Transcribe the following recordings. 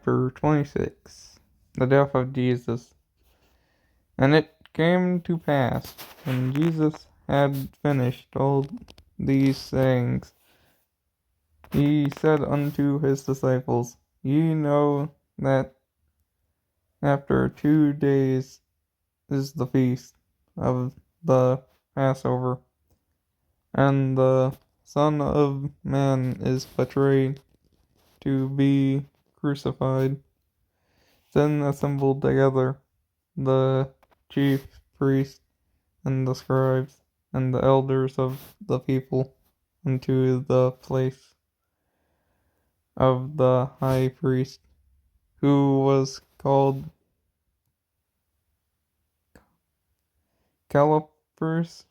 Chapter 26. The Death of Jesus. And it came to pass, when Jesus had finished all these sayings, he said unto his disciples, Ye know that after 2 days is the feast of the Passover, and the Son of Man is betrayed to be crucified. Then assembled together the chief priests and the scribes and the elders of the people unto the place of the high priest, who was called Caiaphas.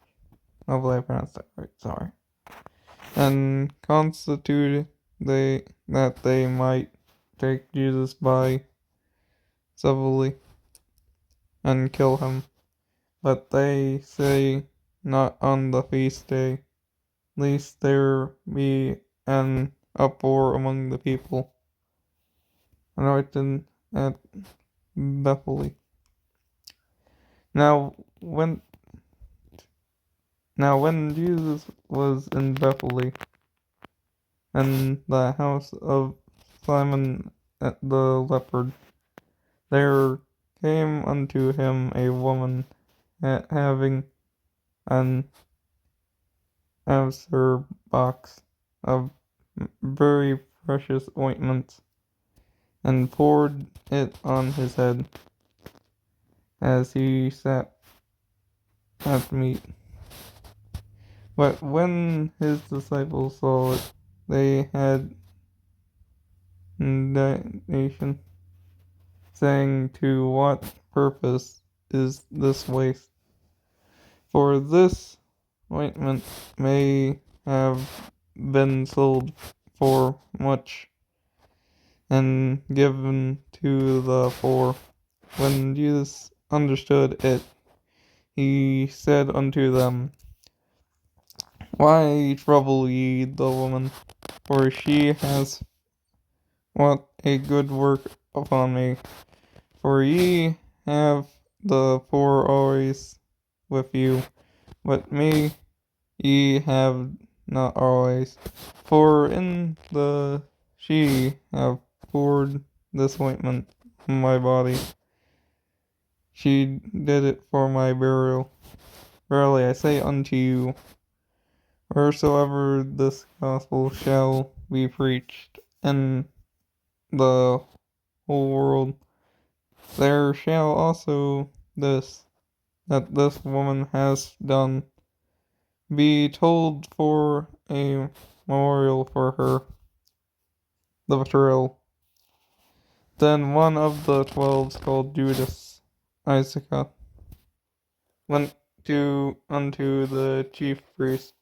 Hopefully I pronounced that right, sorry. And constituted that they might take Jesus by subtlety and kill him. But they say, not on the feast day, lest there be an uproar among the people. Anointed at Bethany. Now when Jesus was in Bethany, in the house of Simon the leper, there came unto him a woman having an alabaster box of very precious ointments, and poured it on his head as he sat at meat. But when his disciples saw it, they had indignation, saying, To what purpose is this waste? For this ointment may have been sold for much and given to the poor. When Jesus understood it, he said unto them, Why trouble ye the woman? For she has wrought a good work upon me. For ye have the poor always with you, but me ye have not always. For in the she have poured this ointment on my body. She did it for my burial. Verily I say unto you, wheresoever this gospel shall be preached in the whole world, there shall also that this woman has done be told for a memorial for her. The betrayal. Then one of the 12, called Judas Iscariot, went unto the chief priests,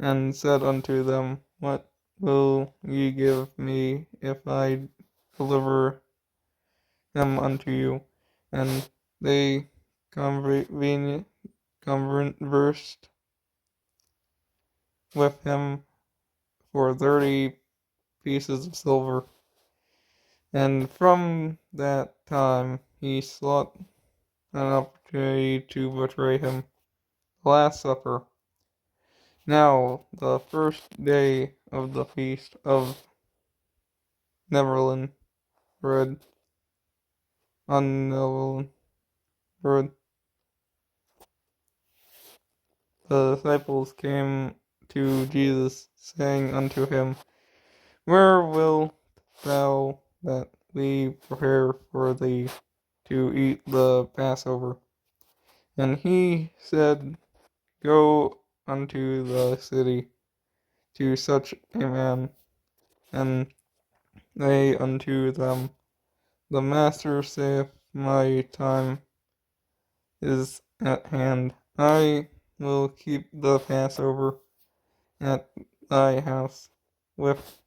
and said unto them, What will ye give me if I deliver him unto you? And they conversed with him for 30 pieces of silver. And from that time he sought an opportunity to betray him. The Last Supper. Now the first day of the feast of unleavened bread, the disciples came to Jesus, saying unto him, Where wilt thou that we prepare for thee to eat the Passover? And he said, Go unto the city to such a man, and say unto them, The Master saith, My time is at hand. I will keep the Passover at thy house with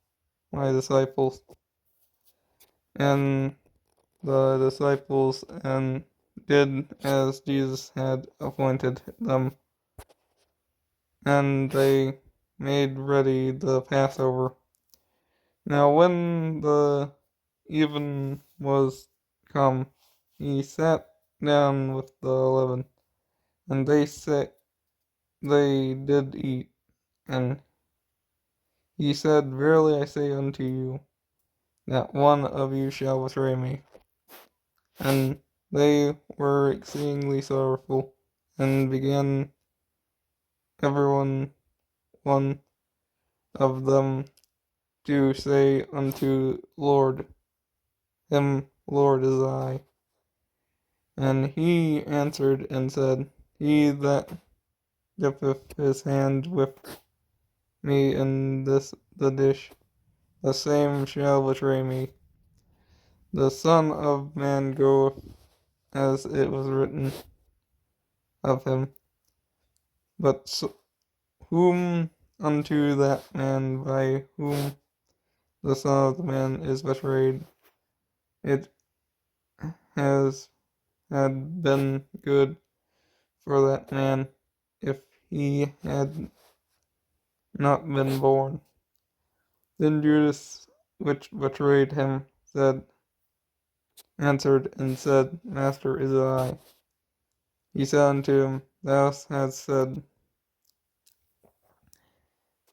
my disciples. And the disciples and did as Jesus had appointed them, and they made ready the Passover. Now when the even was come, he sat down with the 11, and they did eat. And he said, Verily I say unto you, that one of you shall betray me. And they were exceedingly sorrowful, and began one of them to say unto him, Lord is I. And he answered and said, He that dippeth his hand with me in the dish, the same shall betray me. The Son of Man goeth as it was written of him. But whom unto that man by whom the Son of the Man is betrayed, it has had been good for that man if he had not been born. Then Judas, which betrayed him, answered and said, Master, it is I. He said unto him, Thou hast said.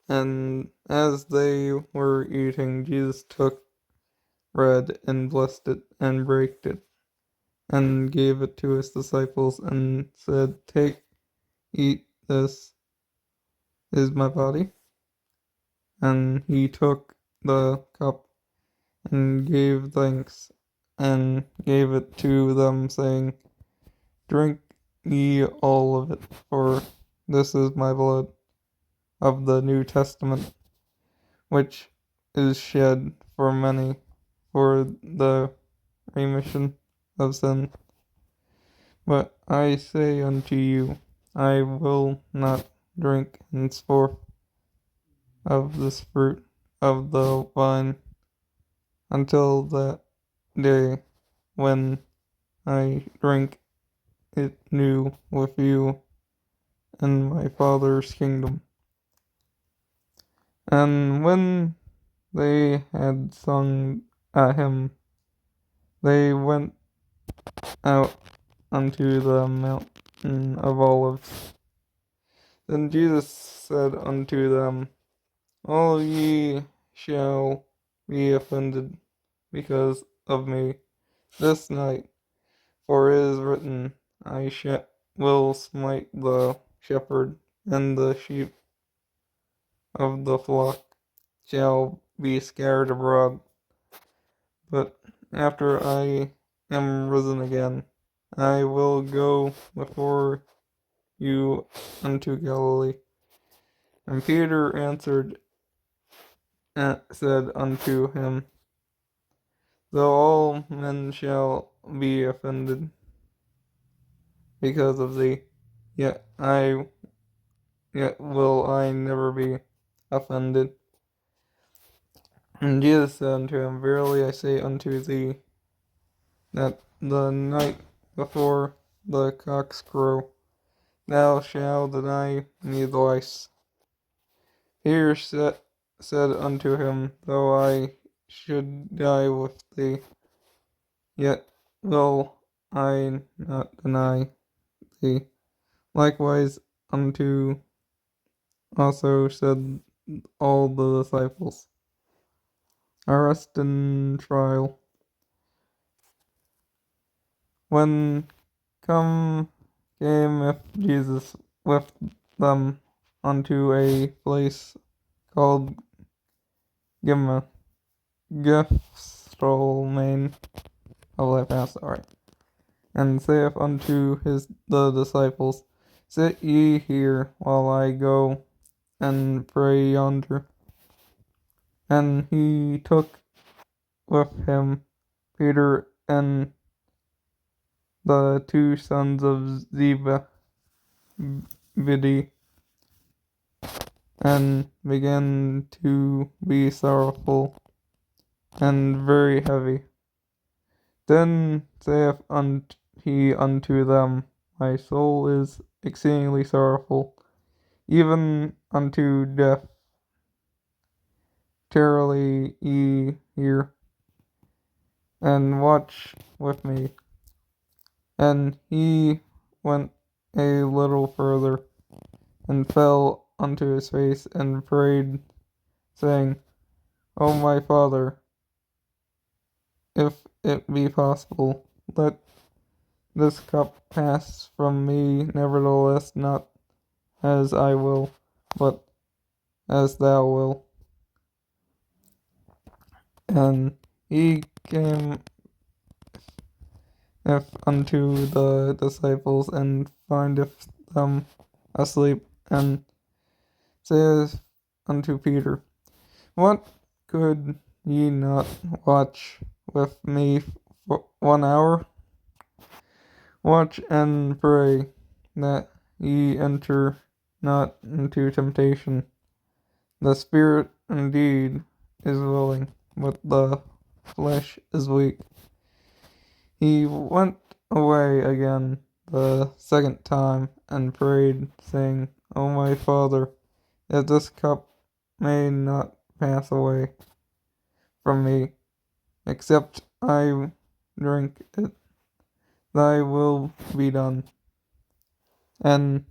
And as they were eating, Jesus took bread and blessed it and brake it and gave it to his disciples and said, Take, eat, this is my body. And he took the cup and gave thanks and gave it to them, saying, Drink ye all of it, for this is my blood of the New Testament, which is shed for many for the remission of sin. But I say unto you, I will not drink henceforth of this fruit of the vine until that day when I drink it new with you in my Father's kingdom. And when they had sung a hymn, they went out unto the mountain of Olives. Then Jesus said unto them, All ye shall be offended because of me this night, for it is written, will smite the shepherd, and the sheep of the flock shall be scattered abroad. But after I am risen again, I will go before you unto Galilee. And Peter answered and said unto him, Though all men shall be offended because of thee, yet will I never be offended. And Jesus said unto him, Verily I say unto thee, that the night before the cocks crow, thou shalt deny me thrice. Peter said unto him, Though I should die with thee, yet will I not deny thee. Likewise unto also said all the disciples. Arrest and trial. When came Jesus with them unto a place called Gethsemane. Oh, I passed that right. And saith unto the disciples, Sit ye here while I go and pray yonder. And he took with him Peter and the two sons of Zebedee, and began to be sorrowful and very heavy. Then saith he unto them, My soul is exceedingly sorrowful, even unto death. Tarry ye here, and watch with me. And he went a little further, and fell onto his face, and prayed, saying, O my Father, if it be possible, let this cup pass from me, nevertheless not as I will, but as thou wilt. And he came if unto the disciples, and findeth them asleep, and saith unto Peter, What, could ye not watch with me for 1 hour? Watch and pray, that ye enter not into temptation. The spirit indeed is willing, but the flesh is weak. He went away again the second time, and prayed, saying, O my Father, if this cup may not pass away from me, except I drink it, thy will be done. And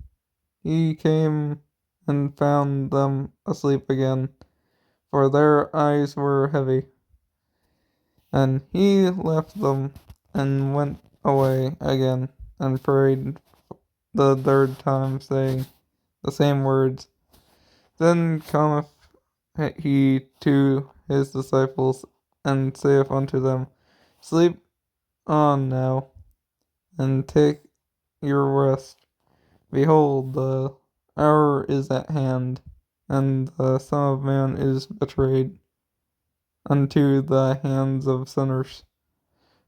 he came and found them asleep again, for their eyes were heavy. And he left them, and went away again, and prayed the third time, saying the same words. Then cometh he to his disciples, and saith unto them, Sleep on now, and take your rest. Behold, the hour is at hand, and the Son of Man is betrayed unto the hands of sinners.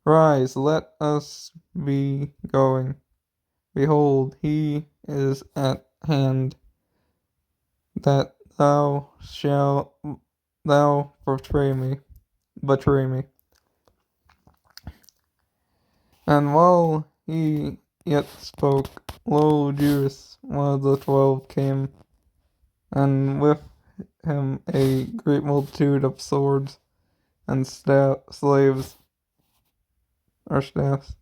Rise, let us be going. Behold, he is at hand, that thou betray me. And while he yet spoke, lo, Judas, one of the 12, came, and with him a great multitude of swords and slaves or staffs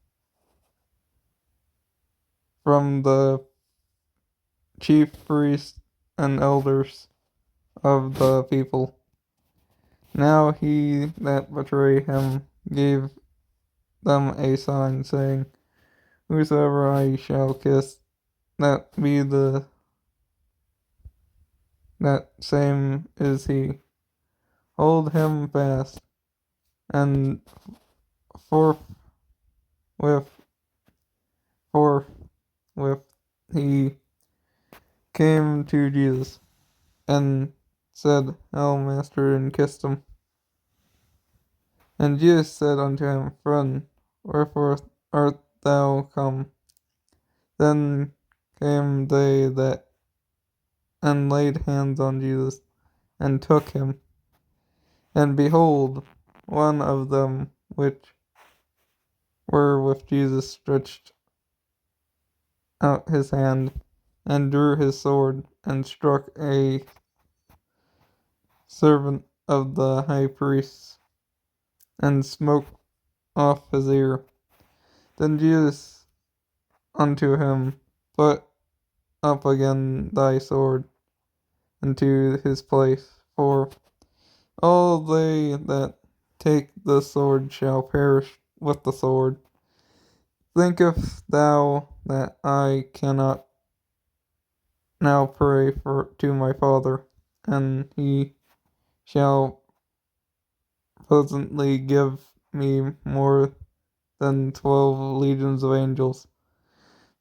from the chief priests and elders of the people. Now he that betrayed him gave them a sign, saying, Whosoever I shall kiss, that same is he. Hold him fast. And forthwith forthwith he came to Jesus, and said, Hail, Master, and kissed him. And Jesus said unto him, Friend, wherefore art thou come? Then came they that and laid hands on Jesus, and took him. And behold, one of them which were with Jesus stretched out his hand, and drew his sword, and struck a servant of the high priest, and smote off his ear. Then Jesus unto him, Put up again thy sword into his place, for all they that take the sword shall perish with the sword. Thinkest thou that I cannot now pray to my Father, and he shall presently give me more than 12 legions of angels?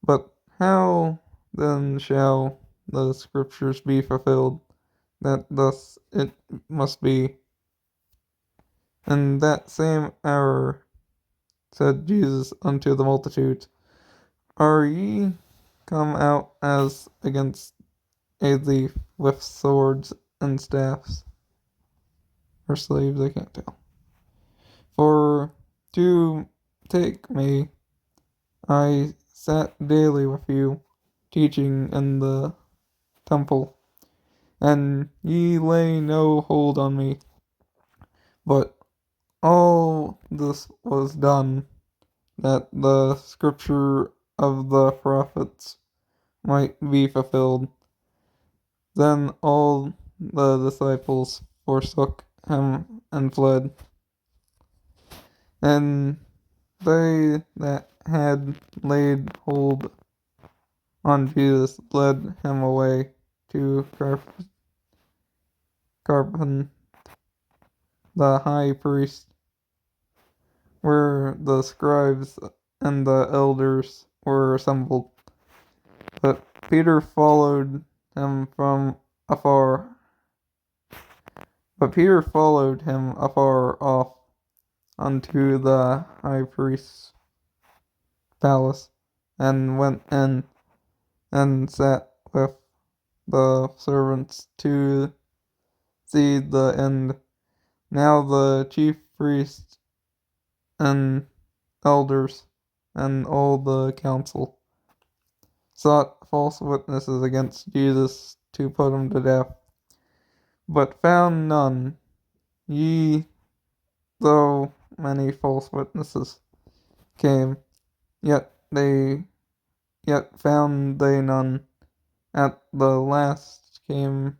But how then shall the scriptures be fulfilled, that thus it must be? In that same hour said Jesus unto the multitudes, Are ye come out as against a thief with swords and staffs? Or slaves, I can't tell. For to take me, I sat daily with you, teaching in the temple, and ye lay no hold on me. But all this was done, that the scripture of the prophets might be fulfilled. Then all the disciples forsook him and fled. And they that had laid hold on Jesus led him away to Carpon, the high priest, where the scribes and the elders were assembled. But Peter followed him from afar. But Peter followed him afar off unto the high priest's palace, and went in and sat with the servants to see the end. Now the chief priests and elders and all the council sought false witnesses against Jesus to put him to death, but found none. Ye, though many false witnesses came, yet found they none. At the last came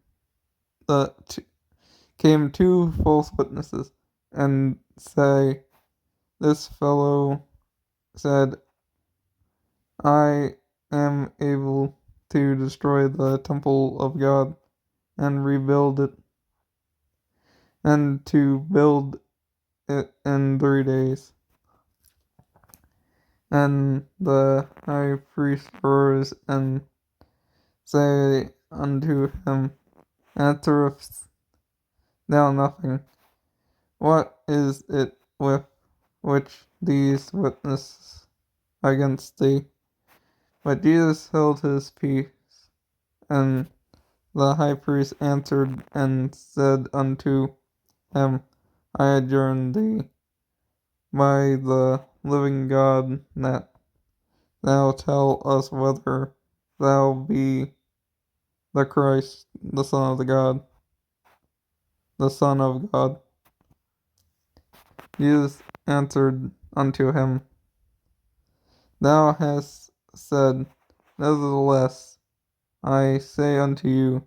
two false witnesses, and say, This fellow said, I am able to destroy the temple of God and rebuild it, and to build it in 3 days. And the high priest rose and say unto him, Answerest thou nothing? What is it with which these witness against thee? But Jesus held his peace. And the high priest answered and said unto him, I adjourn thee by the living God that thou tell us whether thou be the Christ, the Son of God. Jesus answered unto him, Thou hast said. Nevertheless, I say unto you,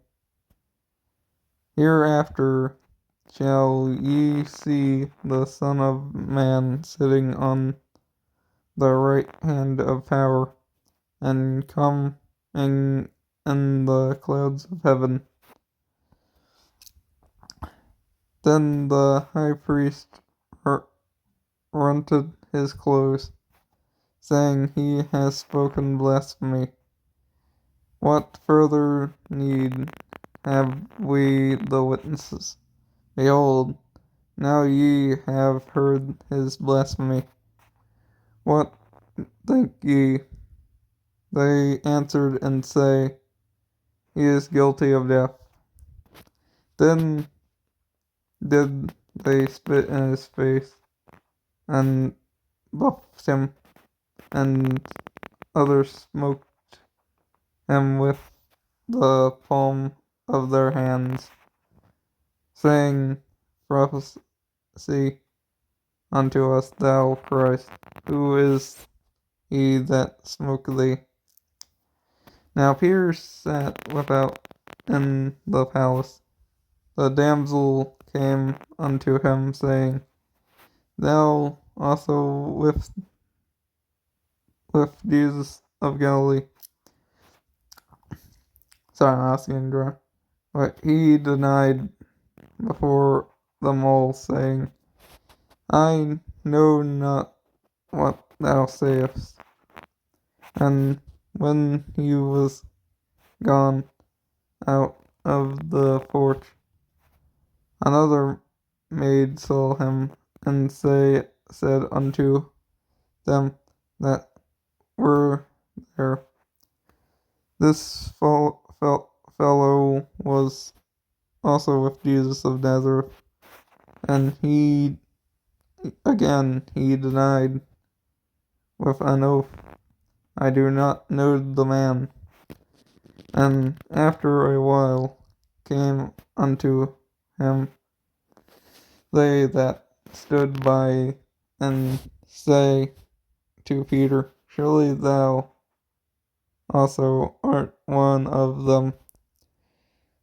hereafter shall ye see the Son of Man sitting on the right hand of power, and coming in the clouds of heaven. Then the high priest rent his clothes, saying, He has spoken blasphemy. What further need have we the witnesses? Behold, now ye have heard his blasphemy. What think ye? They answered and say, He is guilty of death. Then did they spit in his face, and buffed him, and others smote him with the palm of their hands, saying, Prophesy unto us, thou Christ, who is he that smote thee? Now Peter sat without in the palace. The damsel came unto him, saying, Thou also with Jesus of Galilee. Sorry, I'm asking dry. But he denied before them all, saying, I know not what thou sayest. And when he was gone out of the porch, another maid saw him, and said unto them that were there, This fellow was also with Jesus of Nazareth. And he denied with an oath, I do not know the man. And after a while came unto him they that stood by and say to Peter, surely thou also art one of them,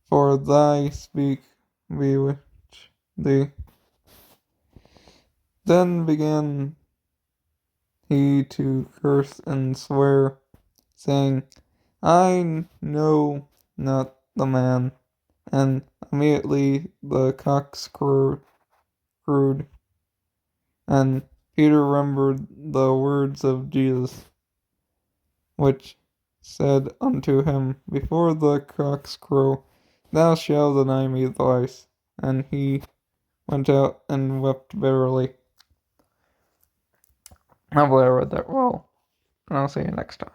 for thy speak bewitch thee. Then began he to curse and swear, saying, I know not the man. And immediately the cocks crowed, and Peter remembered the words of Jesus, which said unto him, before the cocks crow, thou shalt deny me thrice. And he went out and wept bitterly. Hopefully I read that well, and I'll see you next time.